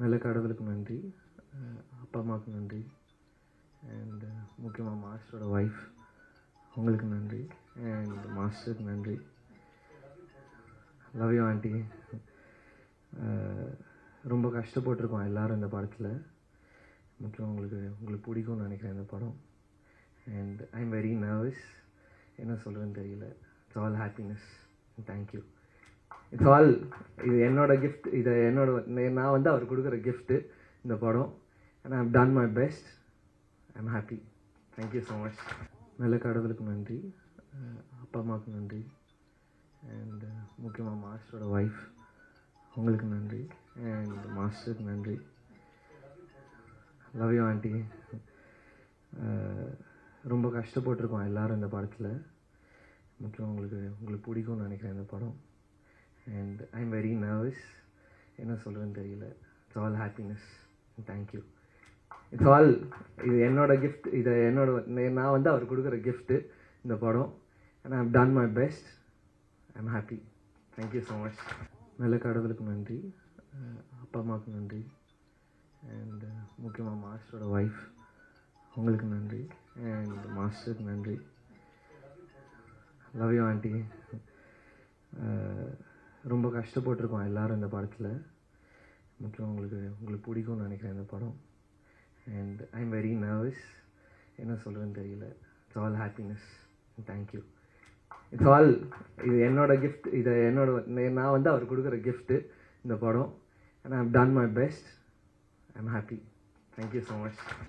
நல்ல கடவுளுக்கு நன்றி, அப்பா அம்மாவுக்கு நன்றி, அண்ட் முக்கியமாக மாஸ்டரோட ஒய்ஃப் உங்களுக்கு நன்றி, அண்ட் மாஸ்டருக்கு நன்றி. Love you aunty. ரொம்ப கஷ்டப்பட்டுருக்கோம் எல்லோரும் இந்த படத்தில். முக்கியம் உங்களுக்கு பிடிக்கும்னு நினைக்கிறேன் இந்த படம். And I am very nervous, என்ன சொல்கிறேன்னு தெரியல. It's all happiness. Thank you. It's all இது என்னோட கிஃப்ட். இதை நான் வந்து அவர் கொடுக்குற கிஃப்ட்டு இந்த படம். And I have done my best. I am happy. Thank you so much. நல்ல கடவுளுக்கு நன்றி, அப்பா அம்மாவுக்கு நன்றி, அண்ட் முக்கியமாக மாஸ்டரோட ஒய்ஃப் உங்களுக்கு நன்றி, அண்ட் மாஸ்டருக்கு நன்றி. Love you aunty. ரொம்ப கஷ்டப்பட்டுருக்கோம் எல்லோரும் இந்த படத்தில். முக்கியம் உங்களுக்கு பிடிக்கும்னு நினைக்கிறேன் இந்த படம். And I am very nervous, என்ன சொல்கிறேன்னு தெரியல. It's all happiness. Thank you. It's all இது என்னோட கிஃப்ட். இதை நான் வந்து அவர் கொடுக்குற கிஃப்ட்டு இந்த படம். And I have done my best. I am happy. Thank you so much. நல்ல கடவுளுக்கு நன்றி, அப்பா அம்மாவுக்கு நன்றி, அண்ட் முக்கியமாக மாஸ்டரோட ஒய்ஃப் உங்களுக்கு நன்றி, அண்ட் மாஸ்டருக்கு நன்றி. Love you aunty. ரொம்ப கஷ்டப்பட்டுருக்கோம் எல்லோரும் இந்த படத்தில். முக்கியம் உங்களுக்கு பிடிக்கும்னு நினைக்கிறேன் இந்த படம். And I am very nervous, என்ன சொல்கிறேன்னு தெரியல. It's all happiness. Thank you. It's all இது என்னோட கிஃப்ட். இதை நான் வந்து அவர் கொடுக்குற கிஃப்ட்டு இந்த படம். And I have done my best. I am happy. Thank you so much.